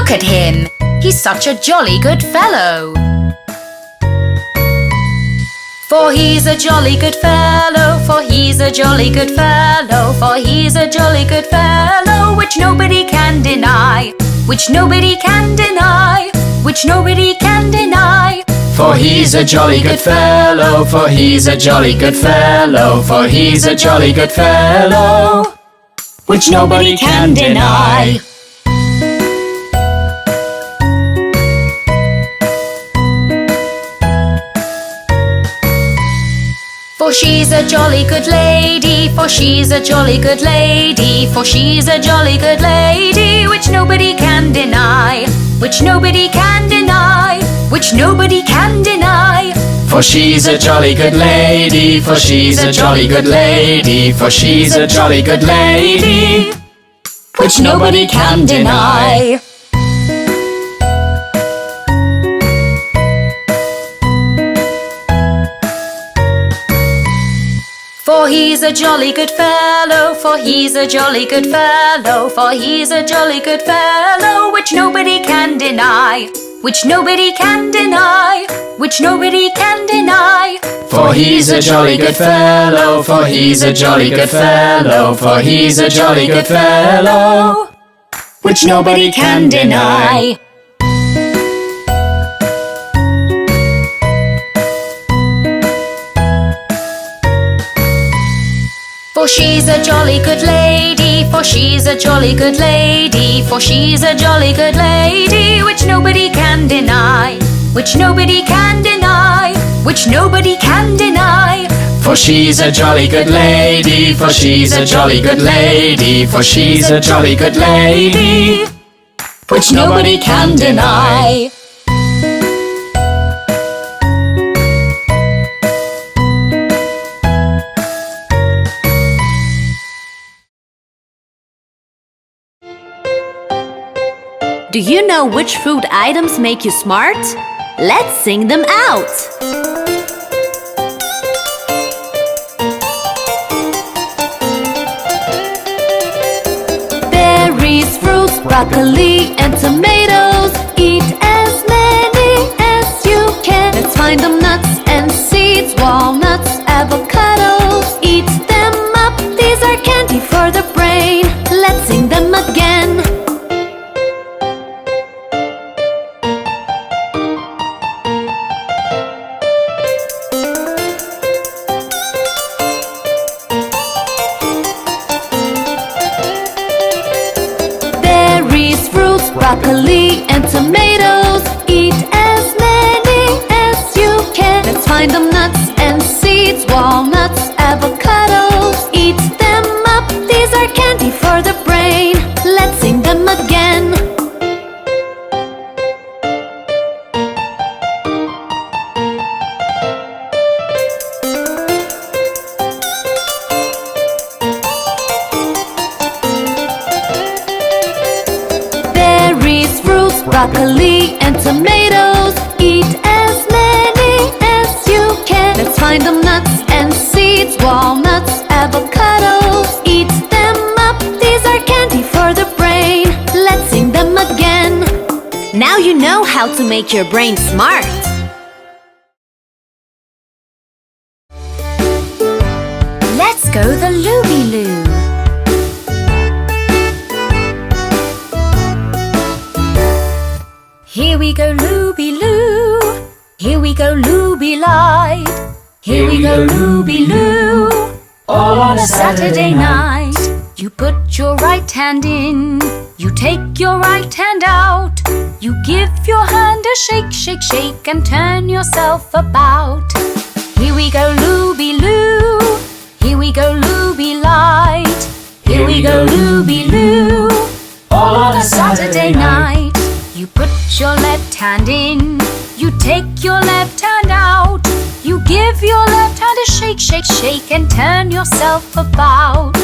Look at him! He's such a jolly good fellow. For he's a jolly good fellow, for he's a jolly good fellow, for he's a jolly good fellow, which nobody can deny, which nobody can deny, which nobody can deny. For he's a jolly good fellow, for he's a jolly good fellow, for he's a jolly good fellow, which nobody can deny. For she's a jolly good lady, for she's a jolly good lady, for she's a jolly good lady, which nobody can deny, which nobody can deny, which nobody can deny. For she's a jolly good lady, for she's a jolly good lady, for she's a jolly good lady, which nobody can deny. For he's a jolly good fellow, for he's a jolly good fellow, for he's a jolly good fellow, which nobody can deny, which nobody can deny, which nobody can deny. For he's a jolly good fellow, for he's a jolly good fellow, for he's a jolly good fellow, which nobody can deny. For she's a jolly good lady, for she's a jolly good lady, for she's a jolly good lady, which nobody can deny, which nobody can deny, which nobody can deny. For she's a jolly good lady, for she's a jolly good lady, for she's a jolly good lady, which nobody can deny. Do you know which food items make you smart? Let's sing them out! Berries, fruits, broccoli, and tomatoes. Eat as many as you can. Let's find them nuts and seeds, walnuts, avocados. Eat them up, these are candy for the brain. Let's sing them again. Broccoli and tomatoes. Eat as many as you can. Let's find them nuts and seeds, walnuts, avocados. Eat them up, these are candy for the brain. Let's sing them again. Broccoli and tomatoes. Eat as many as you can. Let's find them nuts and seeds, walnuts, avocados. Eat them up, these are candy for the brain. Let's sing them again. Now you know how to make your brain smart. Let's go the Looby Loo. Here we go Looby Loo, here we go Looby Light, here we go Looby Loo, all on a Saturday night. You put your right hand in, you take your right hand out, you give your hand a shake, shake, shake and turn yourself about. Here we go Looby Loo, here we go Looby Light, here we go Looby Loo, all on a Saturday night. You put your left hand in, you take your left hand out, you give your left hand a shake, shake, shake and turn yourself about.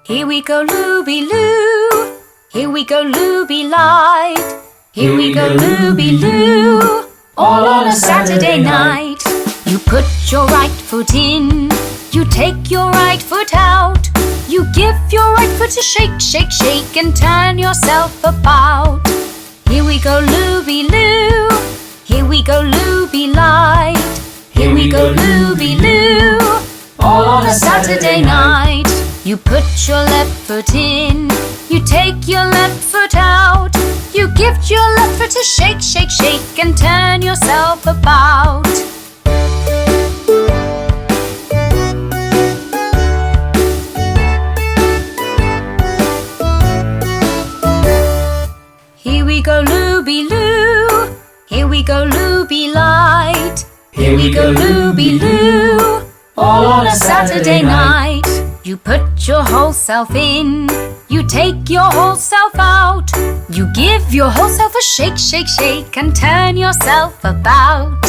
Here we go Looby Loo, here we go Looby Light, here we go Looby Loo, all on a Saturday night. You You put your right foot in, you take your right foot out. You give your right foot a shake, shake, shake, and turn yourself about. Here we go, Looby Loo. Here we go, Looby Light. Here we go, Looby Loo. All on a Saturday night. You put your left foot in, you take your left foot out. You give your left foot a shake, shake, shake, and turn yourself about. Here we go, Looby Loo. Here we go, Looby Light. Here we go, Looby Loo. All on a Saturday night. You put your whole self in, you take your whole self out. You give your whole self a shake, shake, shake, and turn yourself about.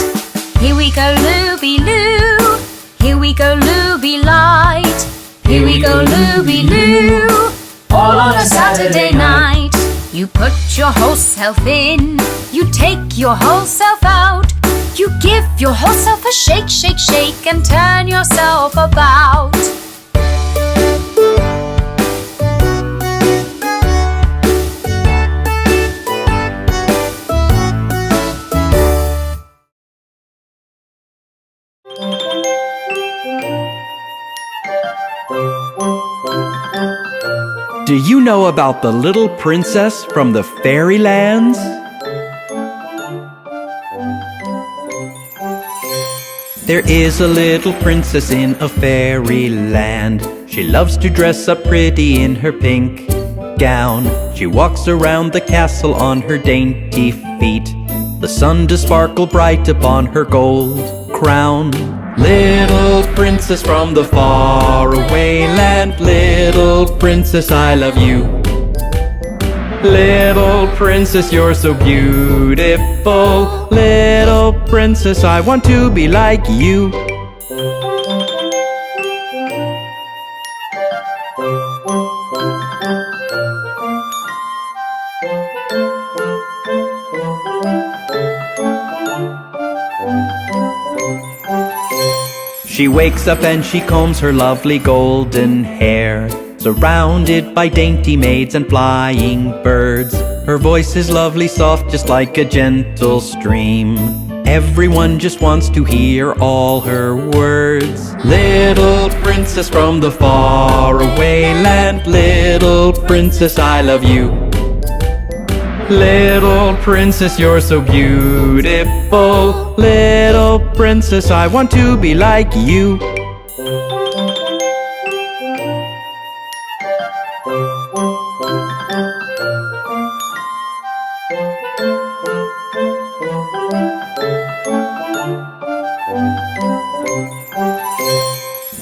Here we go, Looby Loo. Here we go, Looby Light. Here we go, Looby Loo. All on a Saturday night. You put your whole self in, you take your whole self out. You give your whole self a shake, shake, shake, and turn yourself about. Do you know about the little princess from the fairylands? There is a little princess in a fairyland. She loves to dress up pretty in her pink gown. She walks around the castle on her dainty feet. The sun does sparkle bright upon her gold crown. Little princess from the faraway land, little princess, I love you. Little princess, you're so beautiful. Little princess, I want to be like you. She wakes up and she combs her lovely golden hair, surrounded by dainty maids and flying birds. Her voice is lovely, soft, just like a gentle stream. Everyone just wants to hear all her words. Little princess from the faraway land, little princess, I love you. Little princess, you're so beautiful. Little princess, I want to be like you.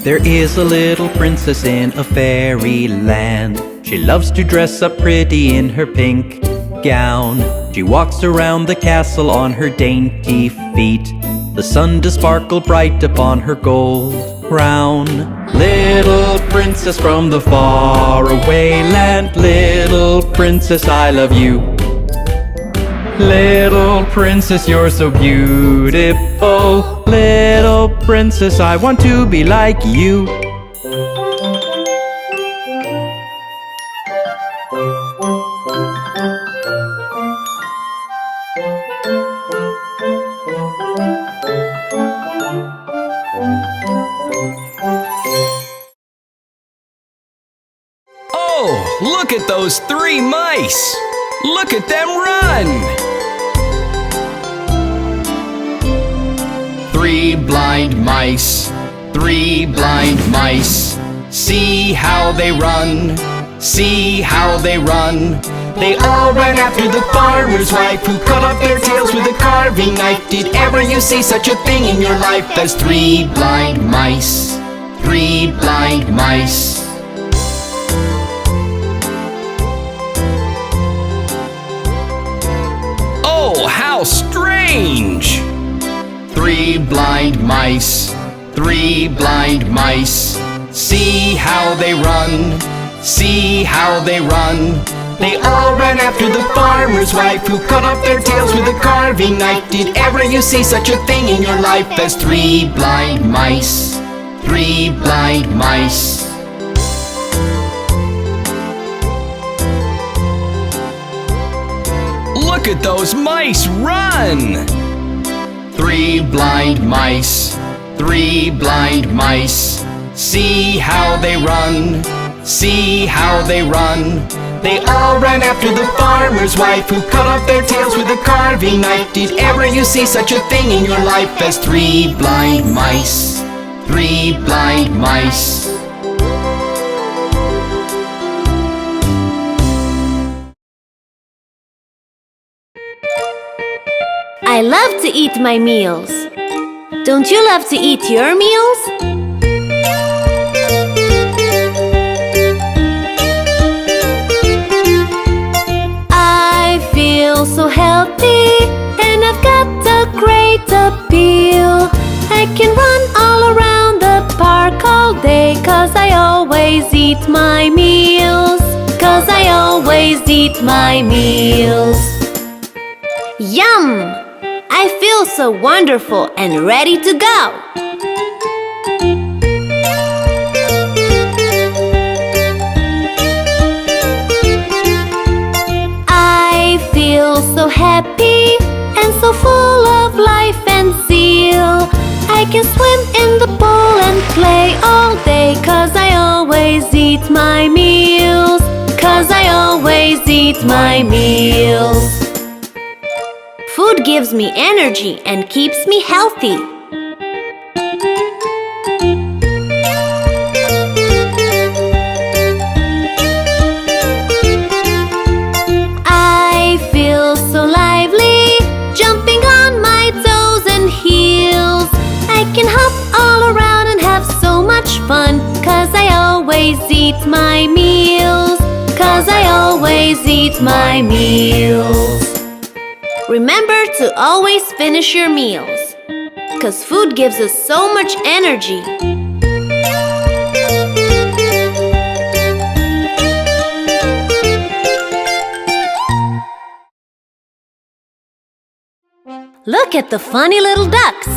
There is a little princess in a fairyland. She loves to dress up pretty in her pink gown. She walks around the castle on her dainty feet. The sun does sparkle bright upon her gold crown. Little princess from the faraway land, little princess, I love you. Little princess, you're so beautiful. Little princess, I want to be like you. Oh, look at those 3 mice! Look at them run! 3 blind mice, 3 blind mice. See how they run, see how they run. They all ran after the farmer's wife, who cut off their tails with a carving knife. Did ever you see such a thing in your life as 3 blind mice, 3 blind mice? Oh, how strange! 3 blind mice, 3 blind mice. See how they run, see how they run. They all ran after the farmer's wife, who cut off their tails with a carving knife. Did ever you see such a thing in your life as 3 blind mice? 3 blind mice. Look at those mice run! 3 blind mice, 3 blind mice. See how they run, see how they run. They all ran after the farmer's wife, who cut off their tails with a carving knife. Did ever you see such a thing in your life as 3 blind mice? 3 blind mice. I love to eat my meals. Don't you love to eat your meals? I feel so healthy, and I've got a great appeal. I can run all around the park all day, 'cause I always eat my meals. 'Cause I always eat my meals. Yum! I feel so wonderful and ready to go. I feel so happy and so full of life and zeal. I can swim in the pool and play all day, 'cause I always eat my meals. 'Cause I always eat my meals. Food gives me energy and keeps me healthy. I feel so lively, jumping on my toes and heels. I can hop all around and have so much fun, 'cause I always eat my meals. 'Cause I always eat my meals. Remember to always finish your meals, 'cause food gives us so much energy. Look at the funny little ducks.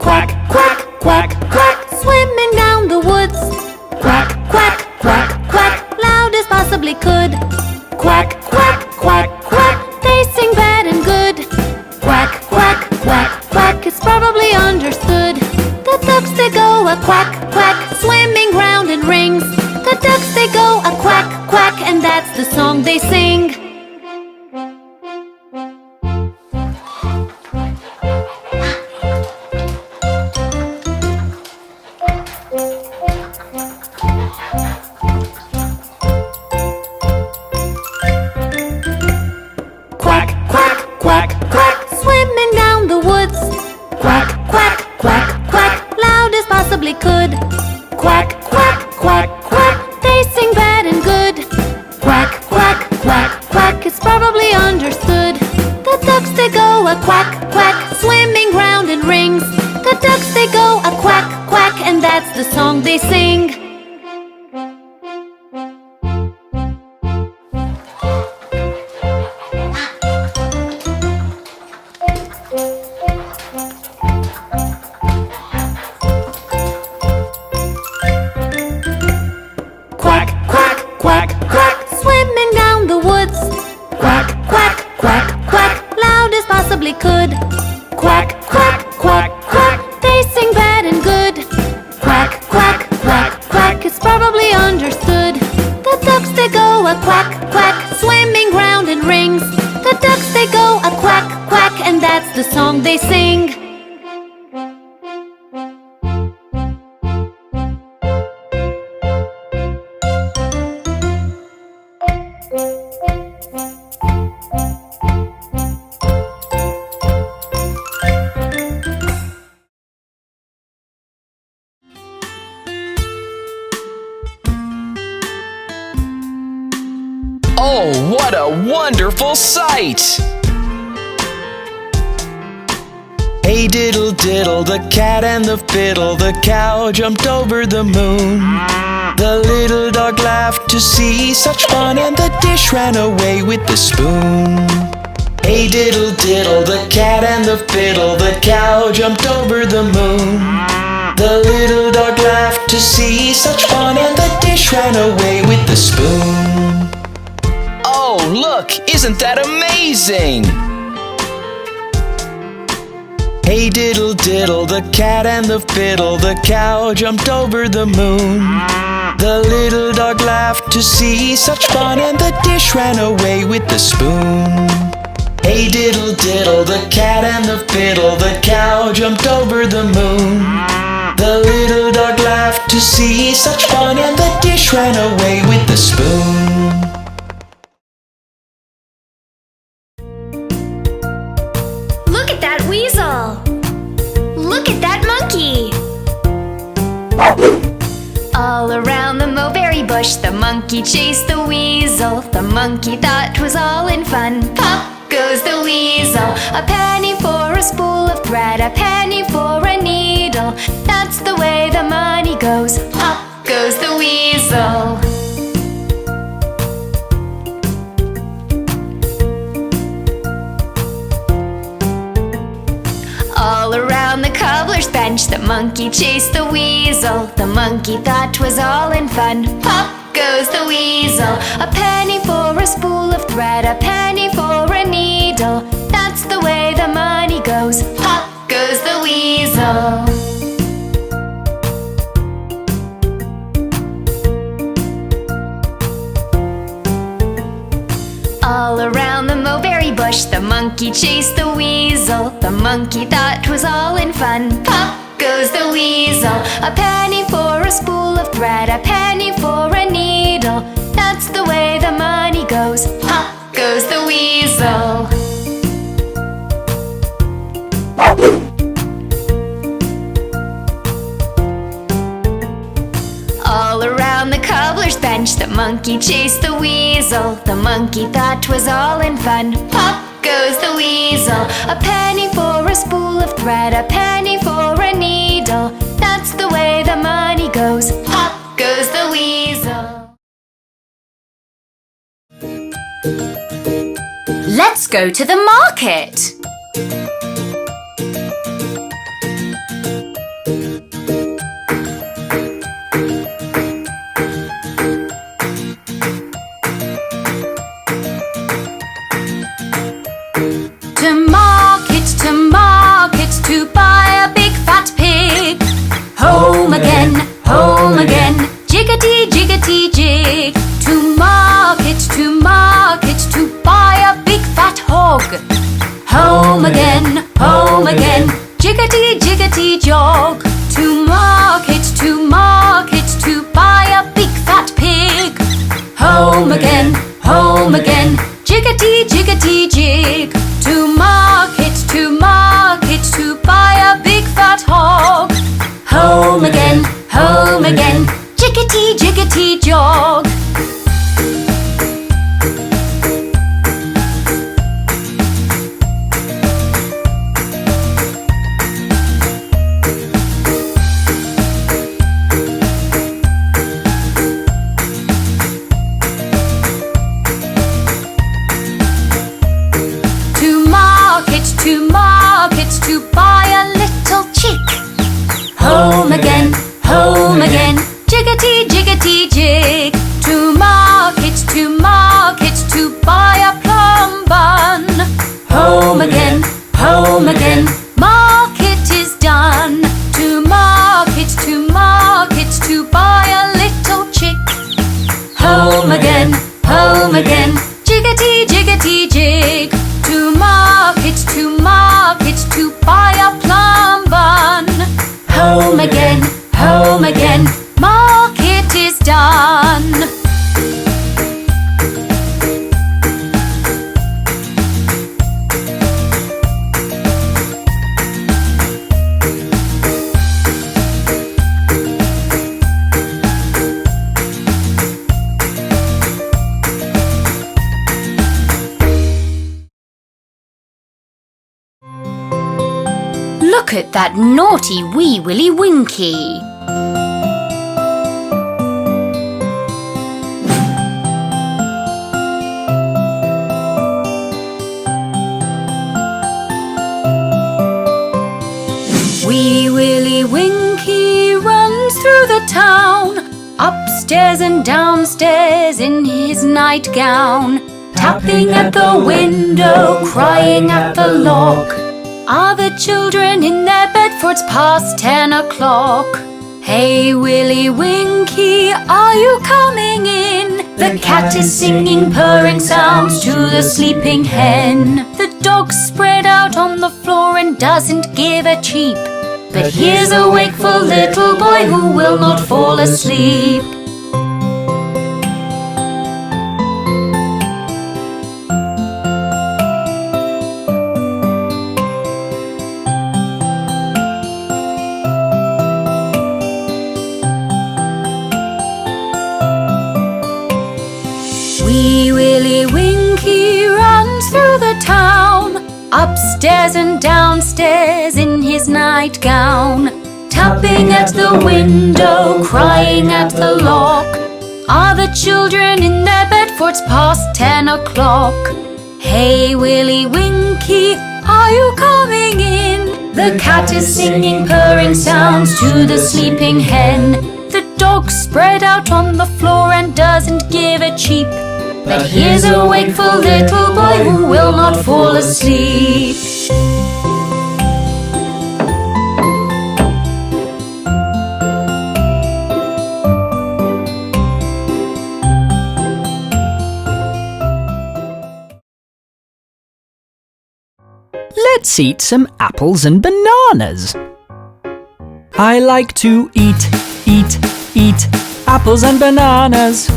Quack, quack, quack, quack. Swimming down the woods. Quack, quack, quack, quack. Loud as possibly could. Quack, quack, quack, quack. They sing bad and good. Quack, quack, quack, quack. It's probably understood. The ducks they go a quack, quack, swimming round in rings. The ducks they go a quack, quack, and that's the song they sing. Quack, quack, quack, quack. Swimming down the woods. Quack, quack, quack, quack. Loud as possibly could. Quack, quack, quack, quack. They sing bad and good. Quack, quack, quack, quack. It's probably understood. The ducks they go a quack, quack, swimming round in rings. The ducks they go a quack, quack, and that's the song they sing. Quack, quack, quack, quack. Swimming down the woods. Quack, quack, quack, quack. Loud as possibly could. Quack, quack, quack, quack. They sing bad and good. Quack, quack, quack, quack. It's probably understood. The ducks they go a quack, quack, swimming round in rings. The ducks they go a quack, quack, and that's the song they sing. Oh, what a wonderful sight! Hey diddle diddle, the cat and the fiddle, the cow jumped over the moon. The little dog laughed to see such fun, and the dish ran away with the spoon. Hey diddle diddle, the cat and the fiddle, the cow jumped over the moon. The little dog laughed to see such fun, and the dish ran away with the spoon. Oh, look! Isn't that amazing? Hey diddle diddle, the cat and the fiddle, the cow jumped over the moon. The little dog laughed to see such fun, and the dish ran away with the spoon. Hey diddle diddle, the cat and the fiddle, the cow jumped over the moon. The little dog laughed to see such fun, and the dish ran away with the spoon. Look at that weasel! Look at that monkey! All around the mulberry bush, the monkey chased the weasel. The monkey thought 'twas all in fun. Pop goes the weasel. A penny for a spool of thread, a penny for a needle. That's the way the money goes. Pop goes the weasel. All around the cobbler's bench, the monkey chased the weasel. The monkey thought 'twas all in fun. Pop goes the weasel. A penny for a spool of thread, a penny for a needle. That's the way the money goes. Pop goes the weasel. All around the mulberry bush, the monkey chased the weasel. The monkey thought 'twas all in fun. Pop goes the weasel. A penny for a spool of thread, a penny for a needle. That's the way the money goes. Pop goes the weasel. All around the cobbler's bench, the monkey chased the weasel. The monkey thought 'twas all in fun. Pop goes the weasel. A penny for a spool of thread, a penny for a needle. That's the way the money goes. Pop goes the weasel. Let's go to the market. To buy a big fat pig. Home again, jiggity jiggity jig. To market, to buy a big fat hog. Home again, jiggity jiggity jog. To market, to buy a big fat pig. Home again, jiggity jiggity jig. To market, to buy a big fat hog. Home again, jiggity jiggity jog. To buy a little chick. Home again, jiggity jiggity jig. To market, to buy a plum bun. Home again, market is done. To market, to buy a little chick. Home again, jiggity jiggity jig. To market, to buy a plum bun. Home again, market is done. Look at that naughty wee Willie Winkie. Wee Willie Winkie runs through the town, upstairs and downstairs in his nightgown, tapping at the window, crying at the lock. Are the children in their bed, for it's past 10 o'clock? Hey Willie Winkie, are you coming in? The cat is singing purring sounds to the sleeping hen. The dog's spread out on the floor and doesn't give a cheep. But here's a wakeful little boy who will not fall asleep. Wee Willie Winkie runs through the town, upstairs and downstairs in his nightgown, tapping at the window, crying at the lock. Are the children in their bed, for it's past 10 o'clock? Hey Willie Winkie, are you coming in? The cat is singing purring sounds to the sleeping hen. The dog's spread out on the floor and doesn't give a cheep. But here's a wakeful little boy who will not fall asleep. Let's eat some apples and bananas. I like to eat apples and bananas.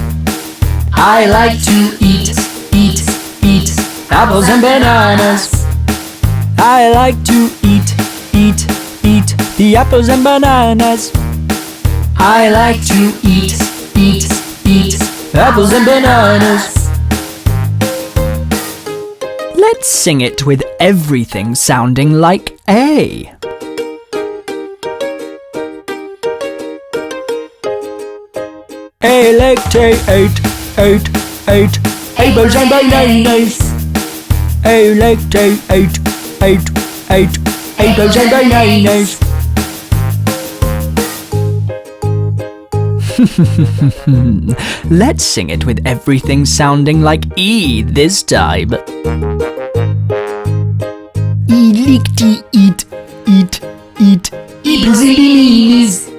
I like to eat apples and bananas. I like to eat the apples and bananas. I like to eat apples and bananas. Let's sing it with everything sounding like A. I like to eat apples and bananas. I like to eat apples and bananas. Let's sing it with everything sounding like E this time. I like to eat apples and bananas.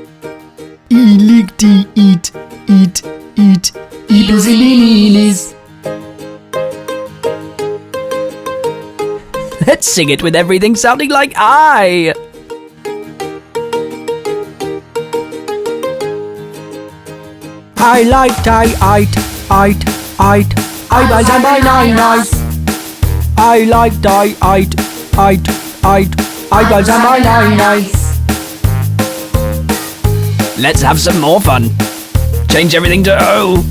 I like to eat apples and bananas. Let's sing it with everything sounding like I. I like to eat apples and bananas. I like to eat apples and bananas. Let's have some more fun. Change everything to O.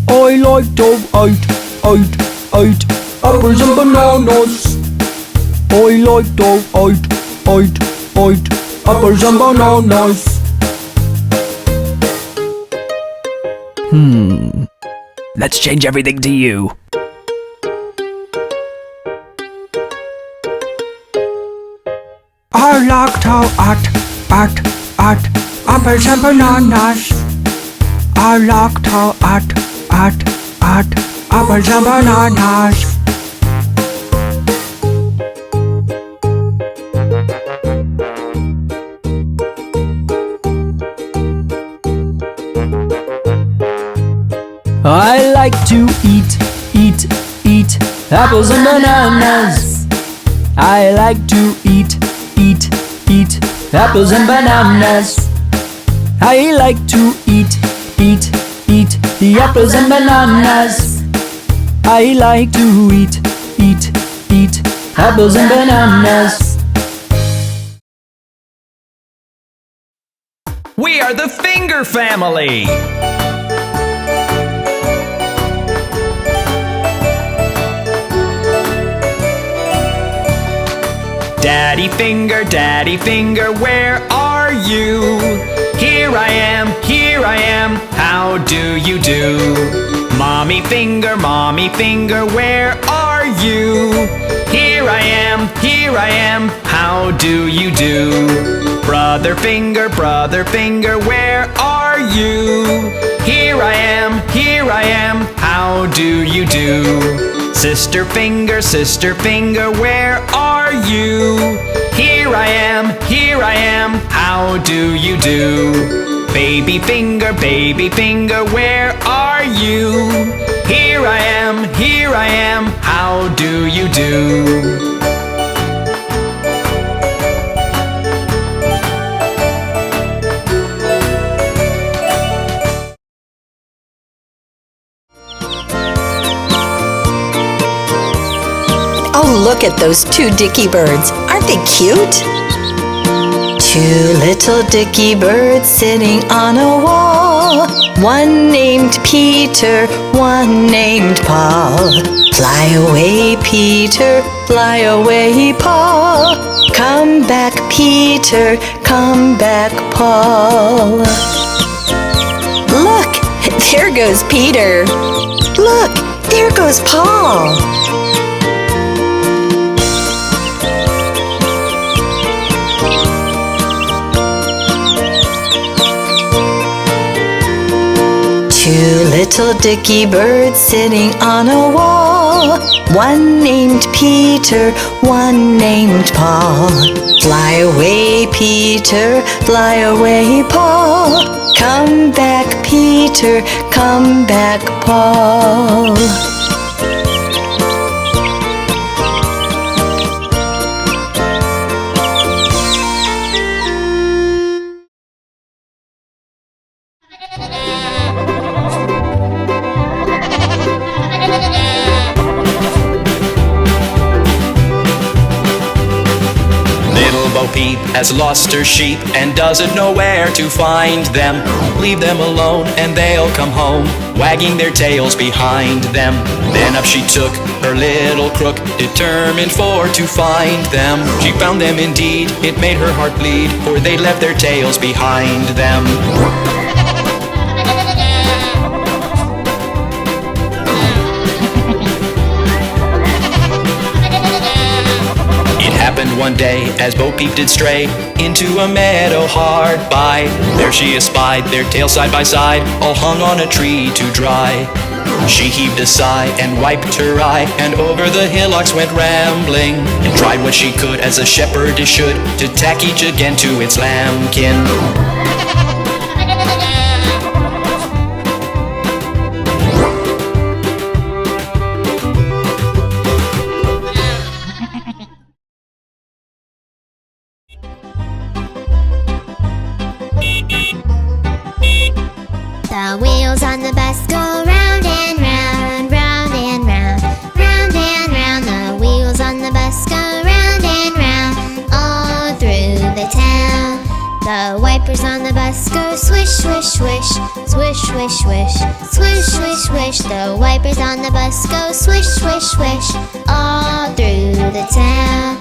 I like to eat apples and bananas. I like to eat apples and bananas. Let's change everything to U. I like to eat apples and bananas. I like to eat apples and bananas. I like to eat apples and bananas. I like to eat apples and bananas. I like to eat the apples and bananas. I like to eat apples and bananas. We are the Finger Family! Daddy finger, where are you? Here I am, how do you do? Mommy finger, where are you? Here I am, how do you do? Brother finger, where are you? Here I am, how do you do? Sister finger, where are you? Here I am, how do you do? Baby finger, where are you? Here I am, how do you do? Oh, look at those two Dicky Birds. Aren't they cute? Two little Dicky Birds sitting on a wall. One named Peter, one named Paul. Fly away, Peter, fly away, Paul. Come back, Peter, come back, Paul. Look, there goes Peter. Look, there goes Paul. Two little Dicky Birds sitting on a wall. One named Peter, one named Paul. Fly away, Peter, fly away, Paul. Come back, Peter, come back, Paul. Peep has lost her sheep and doesn't know where to find them. Leave them alone and they'll come home, wagging their tails behind them. Then up she took her little crook, determined for to find them. She found them indeed, it made her heart bleed, for they left their tails behind them. One day, as Bo Peep did stray into a meadow hard by, there she espied their tails side by side, all hung on a tree to dry. She heaved a sigh and wiped her eye, and over the hillocks went rambling, and tried what she could, as a shepherdess should, to tack each again to its lambkin. The wheels on the bus go round and round, round and round, round and round. The wheels on the bus go round and round, all through the town. The wipers on the bus go swish, swish, swish, swish, swish, swish, swish, swish, swish. The wipers on the bus go swish, swish, swish, all through the town.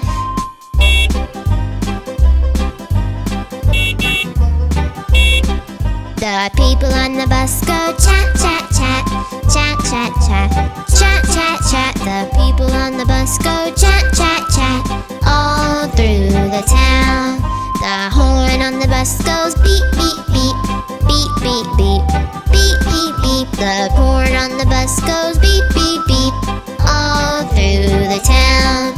The people on the bus go chat, chat, chat, chat, chat, chat, chat, chat, chat. The people on the bus go chat, chat, chat, all through the town. The horn on the bus goes beep, beep, beep, beep, beep, beep, beep, beep, beep. The horn on the bus goes beep, beep, beep, all through the town.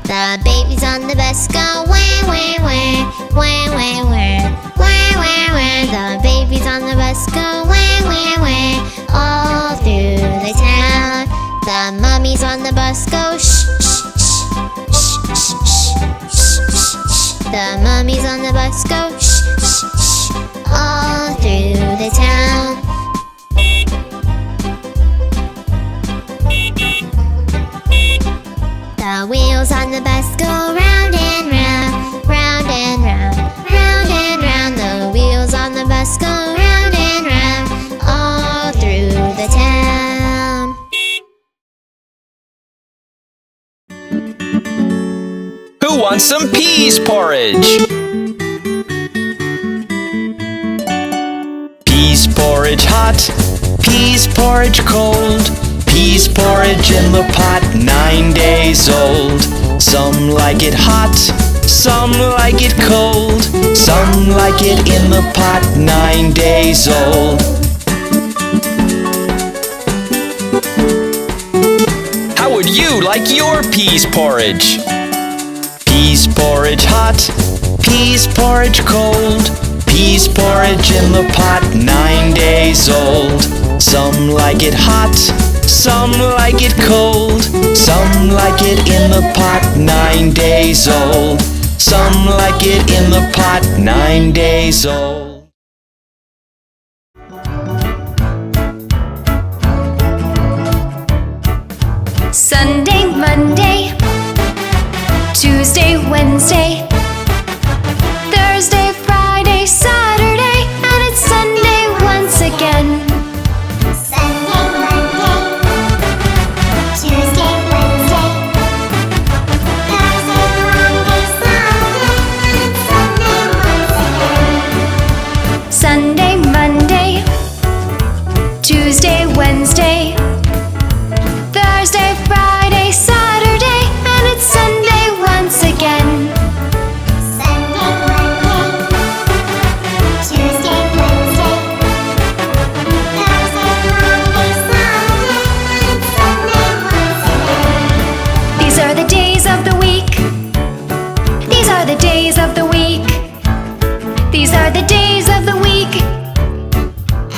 The babies on the bus go wah, wah, wah, wah, wah, wah, wah, wah, wah. The babies on the bus go wah, wah, wah, all through the town. The mummies on the bus go shh, shh, shh, shh, shh, shh, shh, shh. The mummies on the bus go shh, shh, shh, all through the town. The wheels on the bus go round and round, round and round, round and round. The wheels on the bus go round and round, all through the town. want some pease porridge? Pease porridge hot, pease porridge cold, pease porridge in the pot, 9 days old. Some like it hot, some like it cold, some like it in the pot, 9 days old. How would you like your pease porridge? Pease porridge hot, pease porridge cold, pease porridge in the pot, 9 days old. Some like it hot, some like it cold, some like it in the pot, 9 days old. Some like it in the pot, 9 days old. Sunday, Monday, Tuesday, Wednesday, Thursday, Friday, Saturday, and it's Sunday once again. Sunday, Monday, Tuesday, Wednesday, Thursday, Friday, Saturday, and Sunday once again. Sunday, Monday, Tuesday, Wednesday, Thursday, Friday, Saturday, and it's Sunday once again. Sunday, Monday, Tuesday, Wednesday, Thursday, Friday, Saturday, and Sunday once again. These are the days of the week. These are the days of the week. These are the days of the week.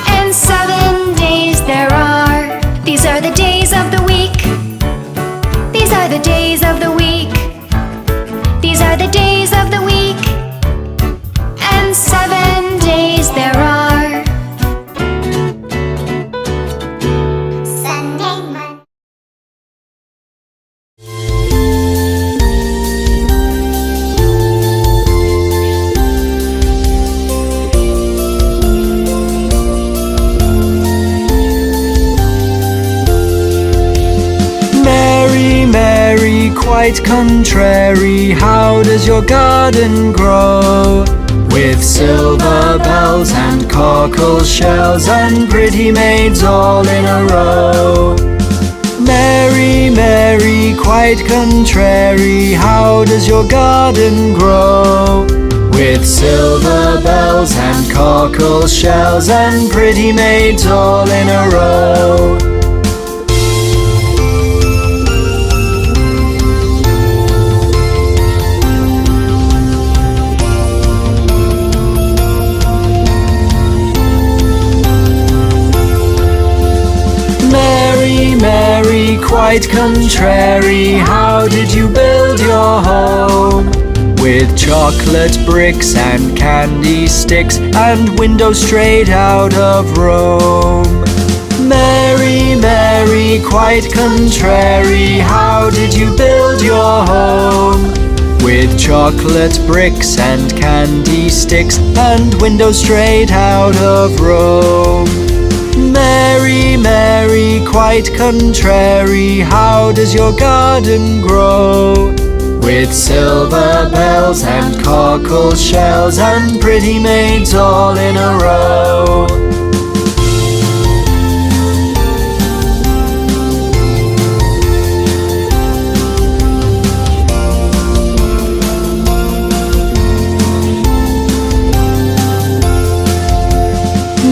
And 7 days there are. These are the days of the week. These are the days of the week. These are the days of the week. And 7 days there are. Sunday, Monday. Mary, Mary, quite contrary, how does your garden grow? With silver bells and cockle shells and pretty maids all in a row. Mary, Mary, quite contrary, how does your garden grow? With silver bells and cockle shells and pretty maids all in a row. Mary, Mary, quite contrary, how did you build your home? With chocolate bricks and candy sticks and windows straight out of Rome. Mary, Mary, quite contrary, how did you build your home? With chocolate bricks and candy sticks and windows straight out of Rome. Mary, Mary, quite contrary, how does your garden grow? With silver bells and cockle shells and pretty maids all in a row.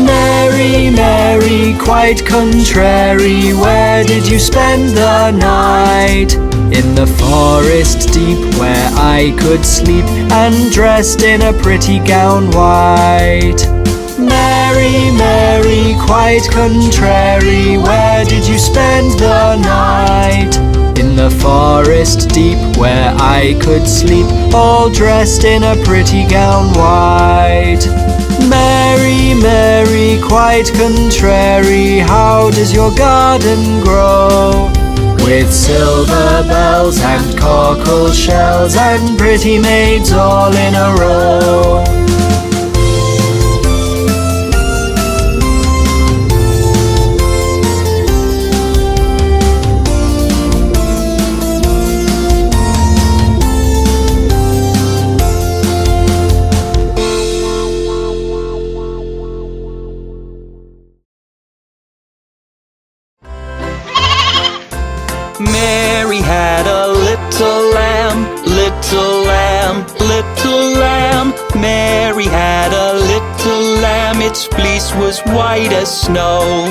Mary, Mary, quite contrary, where did you spend the night? In the forest deep where I could sleep and dressed in a pretty gown white. Mary, Mary, quite contrary, where did you spend the night? In the forest deep where I could sleep, all dressed in a pretty gown white. Mary, Mary, quite contrary, how does your garden grow? With silver bells and cockle shells and pretty maids all in a row. Mary had a little lamb, little lamb, little lamb. Mary had a little lamb, its fleece was white as snow.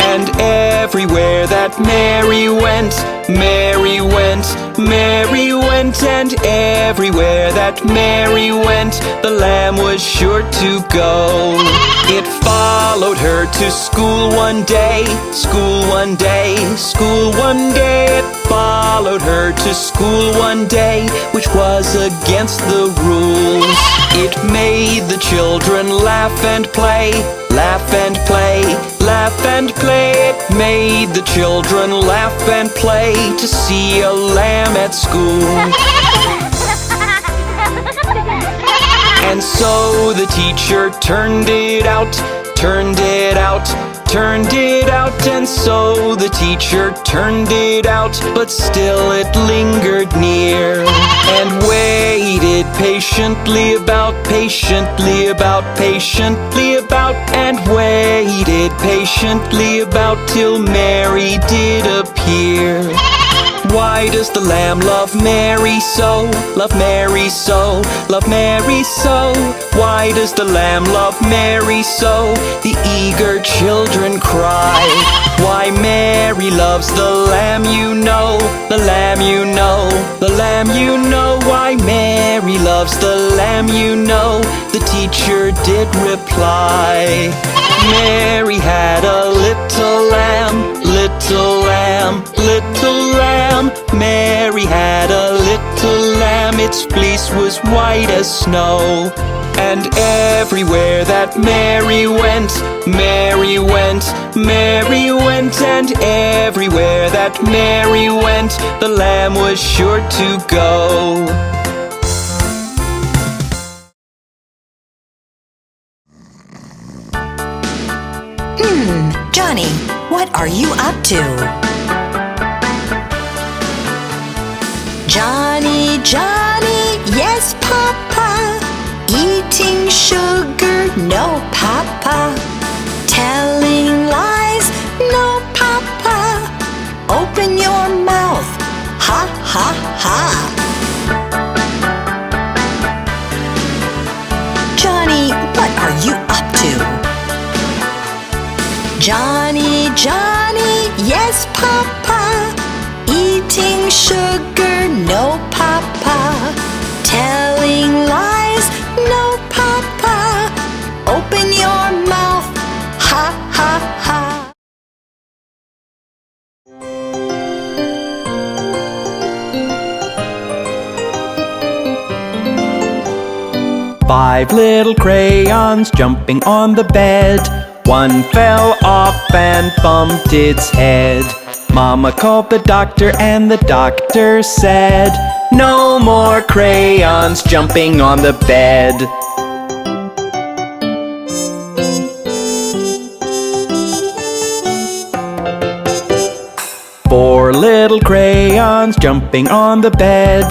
And everywhere that Mary went, Mary went, Mary went. And everywhere that Mary went, the lamb was sure to go. It followed her to school one day, school one day, school one day. It followed her to school one day, which was against the rules. It made the children laugh and play, laugh and play, laugh and play. It made the children laugh and play to see a lamb at school. And so the teacher turned it out, turned it out, turned it out. And so the teacher turned it out, but still it lingered near. And waited patiently about, patiently about, patiently about. And waited patiently about till Mary did appear. Why does the lamb love Mary so? Love Mary so, love Mary so. Why does the lamb love Mary so? The eager children cry. Why Mary loves the lamb, you know, the lamb, you know, the lamb, you know. Why Mary loves the lamb, you know, the teacher did reply. Mary had a little lamb, little lamb, little lamb. Mary had a little lamb, its fleece was white as snow. And everywhere that Mary went, Mary went, Mary went. And everywhere that Mary went, the lamb was sure to go. Johnny, what are you up to? Johnny, Johnny, yes, Papa. Eating sugar, no, Papa. Telling lies, no, Papa. Open your mouth, ha, ha, ha. Johnny, what are you up to? Johnny, Johnny, yes, Papa. Eating sugar, no, Papa. Telling lies, no, Papa. Open your mouth, ha, ha, ha. 5 little crayons jumping on the bed. One fell off and bumped its head. Mama called the doctor and the doctor said, "No more crayons jumping on the bed." Four little crayons jumping on the bed.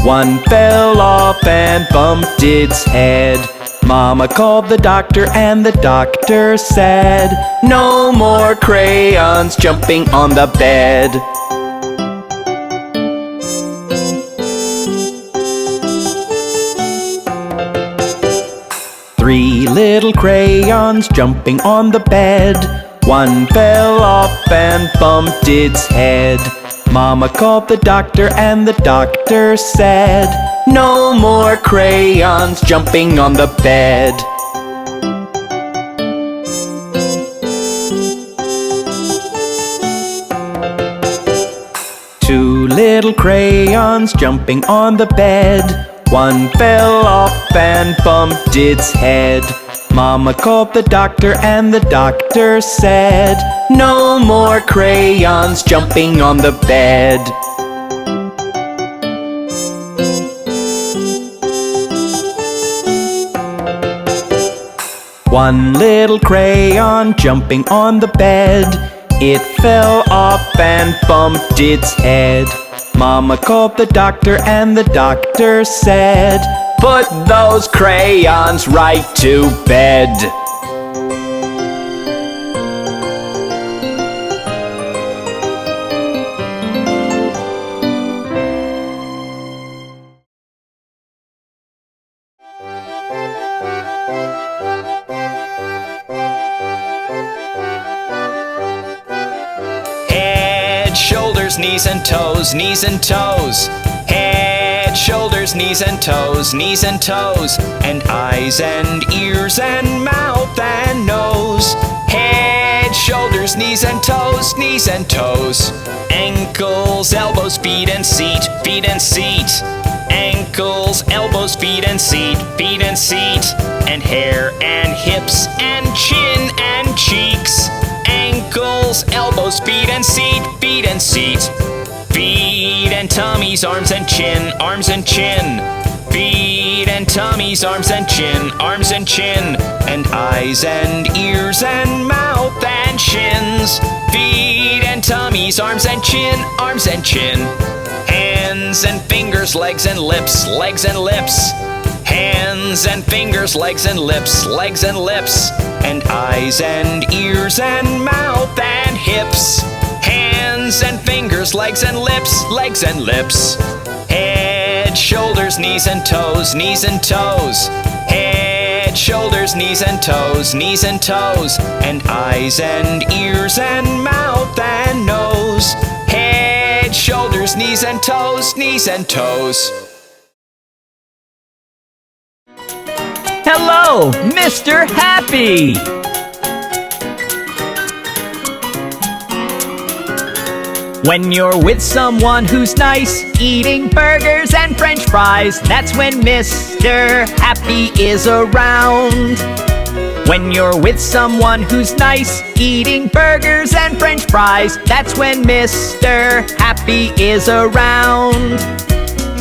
One fell off and bumped its head. Mama called the doctor and the doctor said, "No more crayons jumping on the bed." Three little crayons jumping on the bed. One fell off and bumped its head. Mama called the doctor and the doctor said, "No more crayons jumping on the bed." Two little crayons jumping on the bed. One fell off and bumped its head. Mama called the doctor and the doctor said, "No more crayons jumping on the bed." One little crayon jumping on the bed. It fell off and bumped its head. Mama called the doctor and the doctor said, "Put those crayons right to bed." shoulders, knees and toes, knees and toes. Head, shoulders, knees and toes, knees and toes. And eyes and ears and mouth and nose. Head, shoulders, knees and toes, knees and toes. Ankles, elbows, feet and seat, feet and seat. Ankles, elbows, feet and seat, feet and seat. And hair and hips and chin and cheeks. Ankles, elbows, feet and seat, feet and seat. Feet and tummies, arms and chin, arms and chin. Feet and tummies, arms and chin, arms and chin. And eyes and ears and mouth and shins. Feet and tummies, arms and chin, arms and chin. Hands and fingers, legs and lips, legs and lips. Hands and fingers, legs and lips, legs and lips. And eyes and ears and mouth and hips. Hands and fingers, legs and lips, legs and lips. Head, shoulders, knees and toes, knees and toes. Head, shoulders, knees and toes, knees and toes. And eyes and ears and mouth and nose. Head, shoulders, knees and toes, knees and toes. Hello, Mr. Happy! When you're with someone who's nice, eating burgers and french fries, that's when Mr. Happy is around. When you're with someone who's nice, eating burgers and french fries, that's when Mr. Happy is around.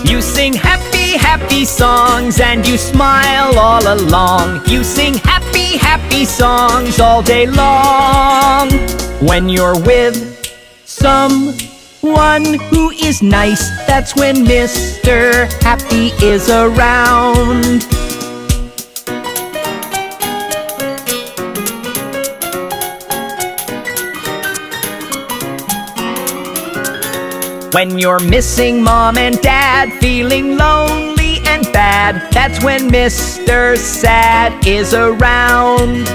You sing happy, happy songs and you smile all along. You sing happy, happy songs all day long. When you're with someone who is nice, that's when Mr. Happy is around. When you're missing mom and dad, feeling lonely and bad, that's when Mr. Sad is around.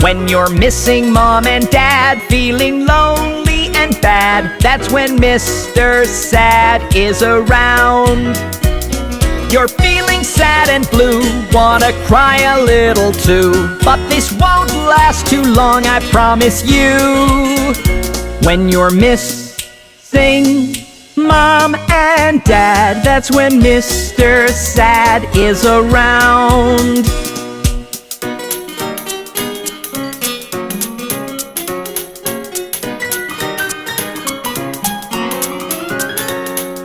When you're missing mom and dad, feeling lonely and bad, that's when Mr. Sad is around. You're feeling sad and blue, wanna cry a little too, but this won't last too long, I promise you. When you're missing mom and dad, that's when Mr. Sad is around.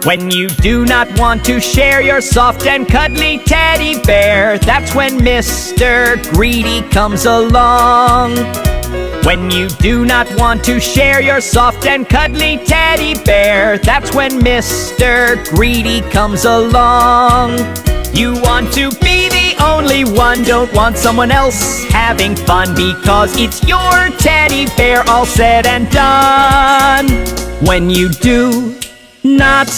When you do not want to share your soft and cuddly teddy bear, that's when Mr. Greedy comes along. When you do not want to share your soft and cuddly teddy bear, that's when Mr. Greedy comes along. You want to be the only one, don't want someone else having fun, because it's your teddy bear all said and done. When you do not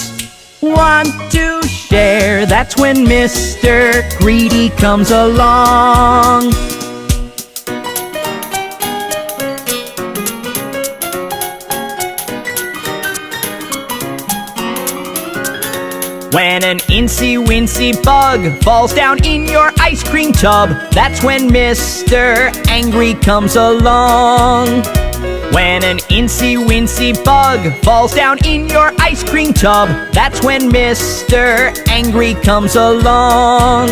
want to share, that's when Mr. Greedy comes along. When an Incy Wincy bug falls down in your ice cream tub, that's when Mr. Angry comes along. When an Incy Wincy bug falls down in your ice cream tub, that's when Mr. Angry comes along.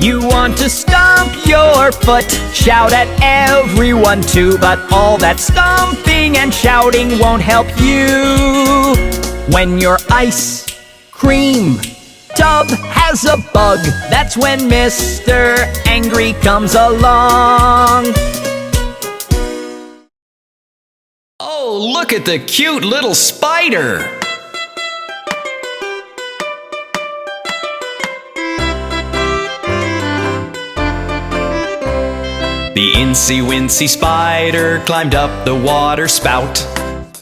You want to stomp your foot, shout at everyone too, but all that stomping and shouting won't help you. When your ice cream tub has a bug, that's when Mr. Angry comes along. Oh, look at the cute little spider! The Incy Wincy spider climbed up the water spout.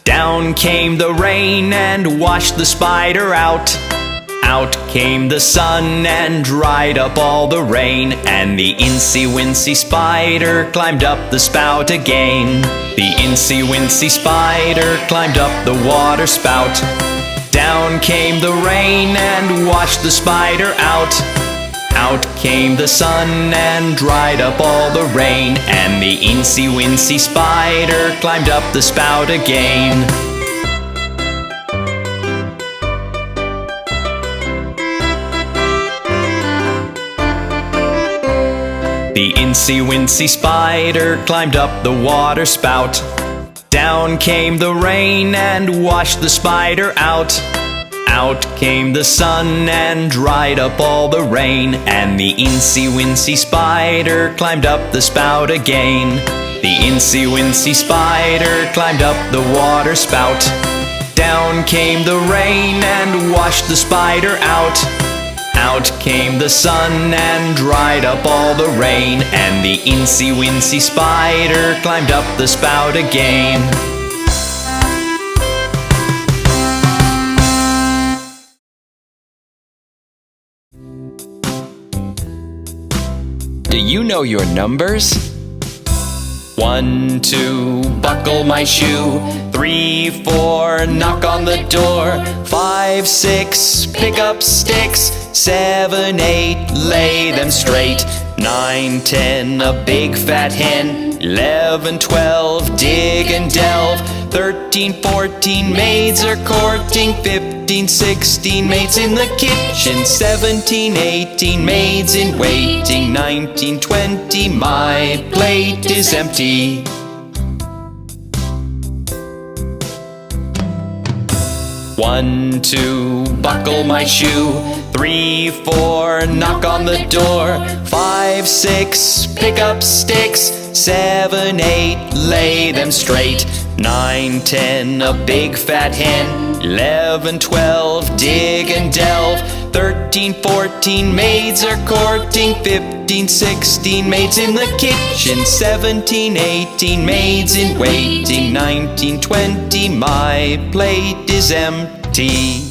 Down came the rain and washed the spider out. Out came the sun and dried up all the rain, and the Incy Wincy spider climbed up the spout again. The Incy Wincy spider climbed up the water spout. Down came the rain and washed the spider out. Out came the sun and dried up all the rain, and the Incy Wincy spider climbed up the spout again. The Incy Wincy spider climbed up the water spout. Down came the rain and washed the spider out. Out came the sun and dried up all the rain, and the Incy Wincy spider climbed up the spout again. The Incy Wincy spider climbed up the water spout. Down came the rain and washed the spider out. Out came the sun and dried up all the rain, and the Incy Wincy spider climbed up the spout again. Do you know your numbers? 1, 2, buckle my shoe. 3, 4, knock on the door. 5, 6, pick up sticks. 7, 8, lay them straight. 9, 10, a big fat hen. 11, 12, dig and delve. 13, 14, maids are courting. 15, 16, maids in the kitchen. 17, 18, maids in waiting. 19, 20, my plate is empty. 1, 2, buckle my shoe. 3, 4, knock on the door. 5, 6, pick up sticks. 7, 8, lay them straight. 9, 10, a big fat hen. 11, 12, dig and delve. 13, 14, maids are courting. 15, 16, maids in the kitchen. 17, 18, maids in waiting. 19, 20, my plate is empty.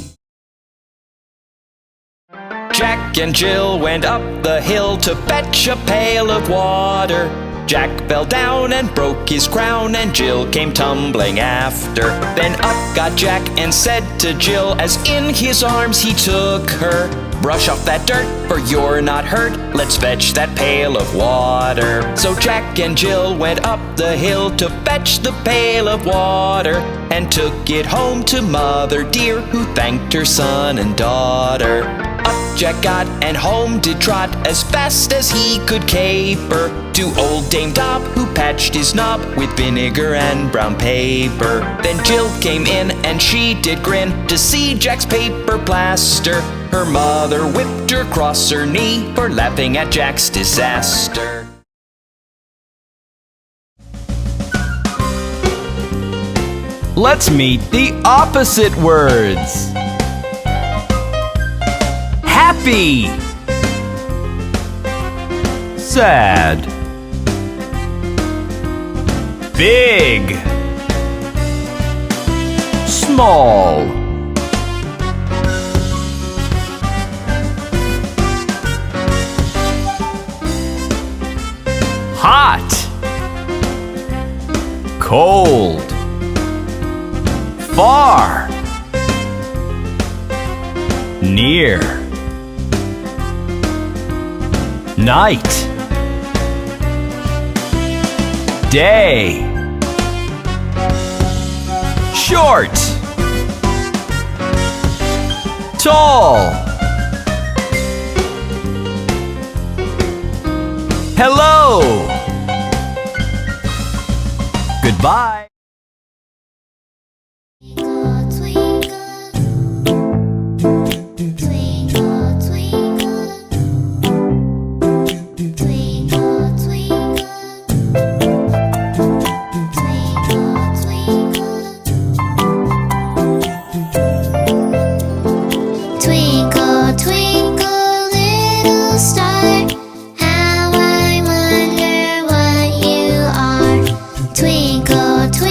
Jack and Jill went up the hill to fetch a pail of water. Jack fell down and broke his crown, and Jill came tumbling after. Then up got Jack and said to Jill, as in his arms he took her, brush off that dirt, for you're not hurt. Let's fetch that pail of water. So Jack and Jill went up the hill to fetch the pail of water, and took it home to Mother dear, who thanked her son and daughter. Up Jack got and home did trot as fast as he could caper, to old Dame Dob, who patched his knob with vinegar and brown paper. Then Jill came in and she did grin to see Jack's paper plaster. Her mother whipped her across her knee for laughing at Jack's disaster. Let's meet the opposite words. Happy, sad, big, small, hot, cold, far, near, night, day, short, tall, hello, goodbye. Twinkle, twinkle, little star, how I wonder what you are. Twinkle, twinkle.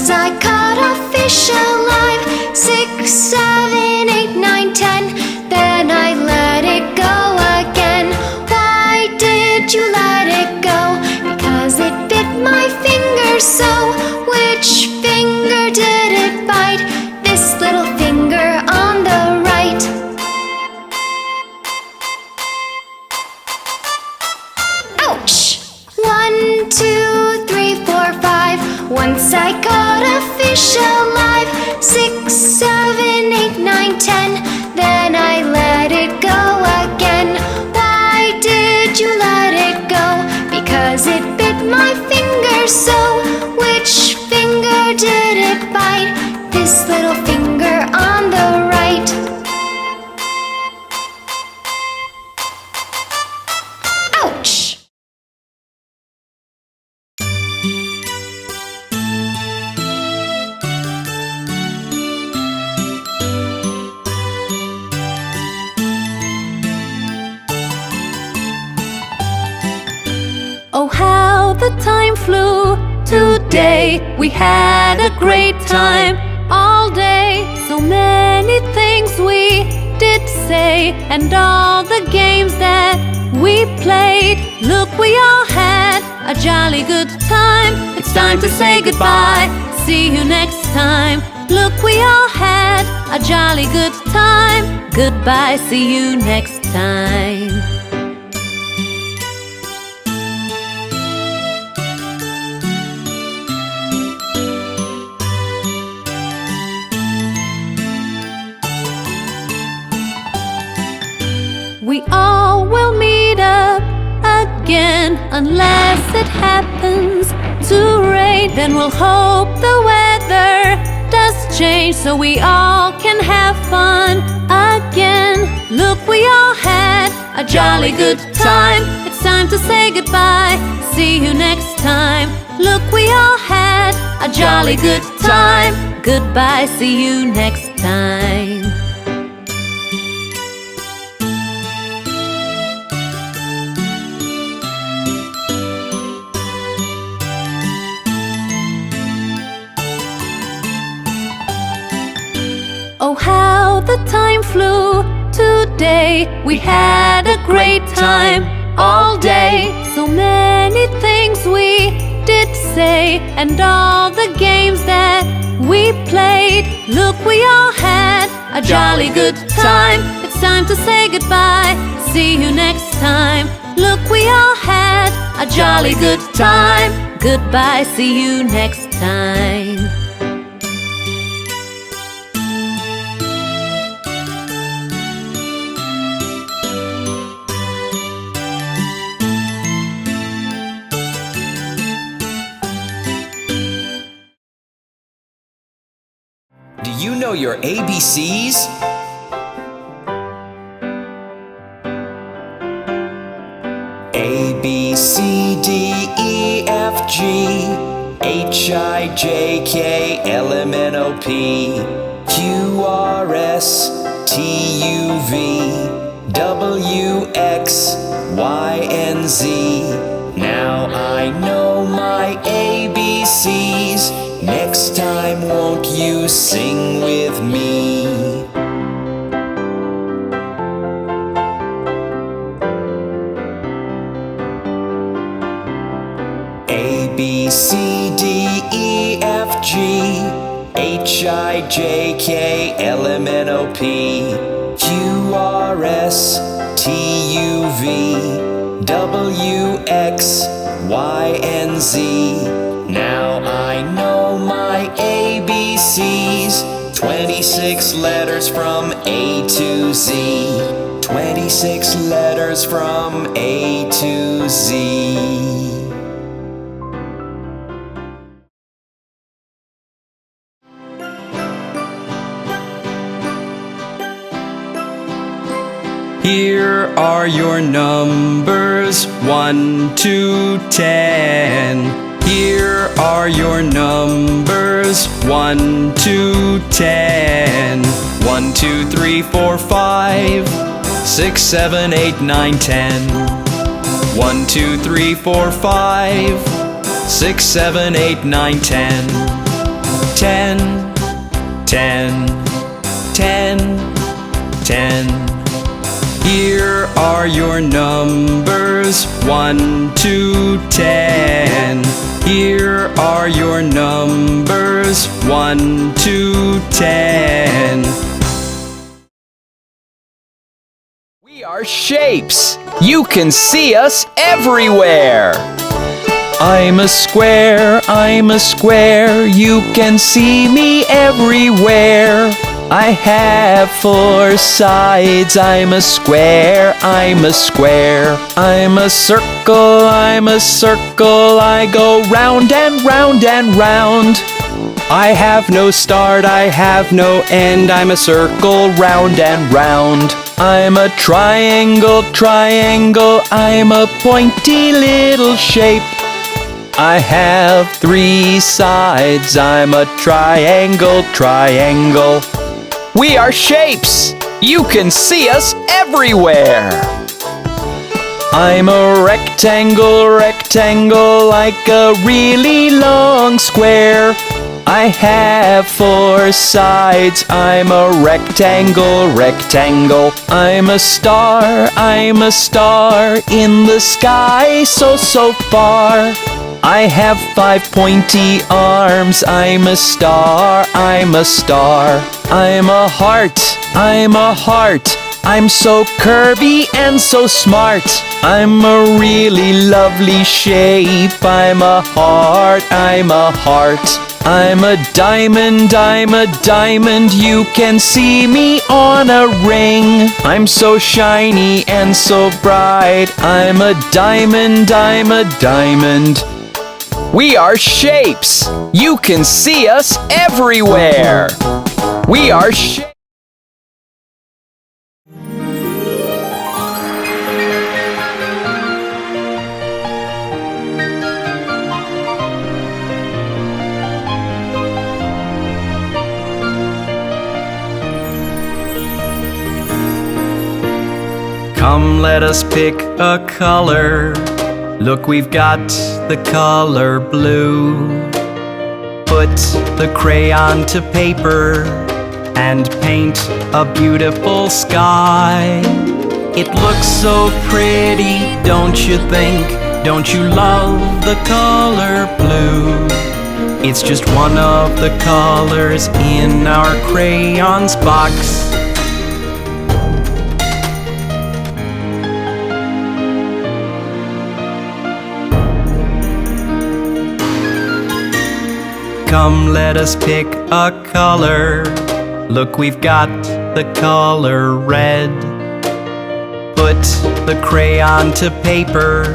Once I caught a fish alive, 6, 7, 8, 9, 10. Then I let it go again. Why did you let it go? Because it bit my finger so. Which finger did it bite? This little finger on the right. Ouch! 1, 2, 3, 4, 5. Once I caught a fish alive, 6, 7, 8, 9, 10. Then I let it go again. Why did you let it go? Because it bit my finger so. Which finger did it bite? This little finger on the right. Ouch! Oh, how the time flew. Today we had a great time all day. So many things we did say, and all the games that we played. Look, we all had a jolly good time. It's time to say goodbye. See you next time. Look, we all had a jolly good time. Goodbye, see you next time. We all will meet up again, unless it happens to rain. Then we'll hope the weather does change, so we all can have fun again. Look, we all had a jolly good time. It's time to say goodbye. See you next time. Look, we all had a jolly good time. Goodbye, see you next time. Oh, how the time flew. Today we had a great time all day. So many things we did say, and all the games that we played. Look, we all had a jolly good time. It's time to say goodbye. See you next time. Look, we all had a jolly good time. Goodbye, see you next time. Do you know your ABCs? A, B, C, D, E, F, G, H, I, J, K, L, M, N, O, P, Q, R, S, T, U, V, W, X, Y, and Z. Now I know my ABCs. Next time, won't you sing with me? A, B, C, D, E, F, G, H, I, J, K, L, M, N, O, P, Q, R, S, T, U, V, W, X, Y, and Z. Now I know my ABCs. 26 letters from A to Z. 26 letters from A to Z. Here are your numbers, 1 to 10. Here are your numbers, 1 to 10. 1, 2, 3, 4, 5, 6, 7, 8, 9, 10. 1, 2, 3, 4, 5, 6, 7, 8, 9, 10. 10, 10, 10, 10. Here are your numbers, 1 to 10. Here are your numbers, 1 to 10. We are shapes. You can see us everywhere. I'm a square, I'm a square. You can see me everywhere. I have 4 sides. I'm a square, I'm a square. I'm a circle, I'm a circle. I go round and round and round. I have no start, I have no end. I'm a circle, round and round. I'm a triangle, triangle. I'm a pointy little shape. I have 3 sides. I'm a triangle, triangle. We are shapes. You can see us everywhere. I'm a rectangle, rectangle, like a really long square. I have 4 sides. I'm a rectangle, rectangle. I'm a star in the sky, so, so far. I have 5 pointy arms. I'm a star, I'm a star. I'm a heart, I'm a heart. I'm so curvy and so smart. I'm a really lovely shape. I'm a heart, I'm a heart. I'm a diamond, I'm a diamond. You can see me on a ring. I'm so shiny and so bright. I'm a diamond, I'm a diamond. We are shapes. You can see us everywhere. We are shapes. Come, let us pick a color. Look, we've got the color blue. Put the crayon to paper and paint a beautiful sky. It looks so pretty, don't you think? Don't you love the color blue? It's just one of the colors in our crayons box. Come, let us pick a color. Look, we've got the color red. Put the crayon to paper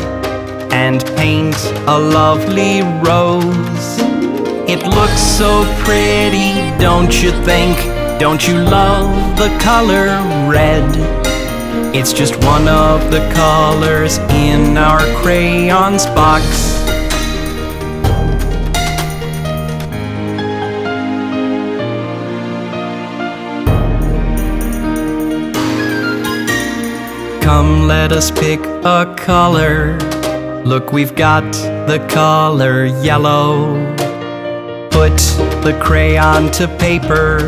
and paint a lovely rose. It looks so pretty, don't you think? Don't you love the color red? It's just one of the colors in our crayons box. Come, let us pick a color. Look, we've got the color yellow. Put the crayon to paper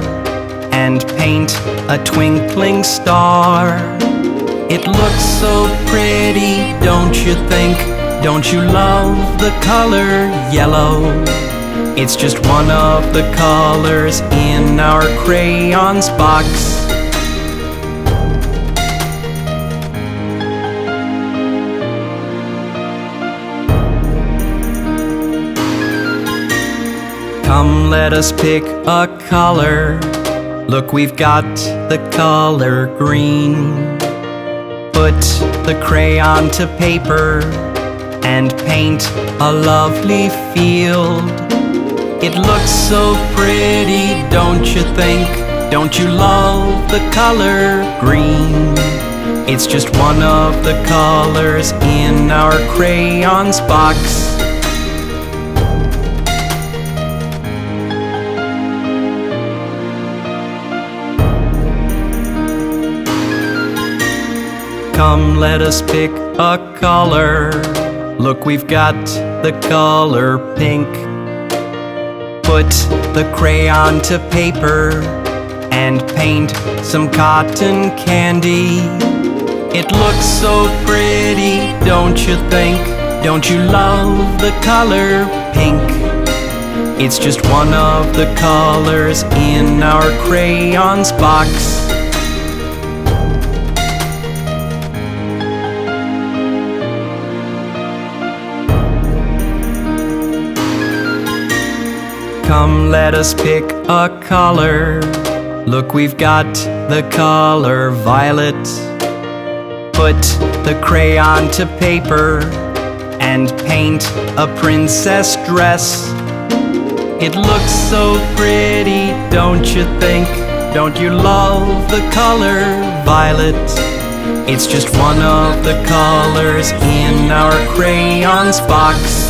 and paint a twinkling star. It looks so pretty, don't you think? Don't you love the color yellow? It's just one of the colors in our crayons box. Come, let us pick a color. Look, we've got the color green. Put the crayon to paper and paint a lovely field. It looks so pretty, don't you think? Don't you love the color green? It's just one of the colors in our crayons box. Come, let us pick a color. Look, we've got the color pink. Put the crayon to paper and paint some cotton candy. It looks so pretty, don't you think? Don't you love the color pink? It's just one of the colors in our crayons box. Come, let us pick a color. Look, we've got the color violet. Put the crayon to paper and paint a princess dress. It looks so pretty, don't you think? Don't you love the color violet? It's just one of the colors in our crayons box.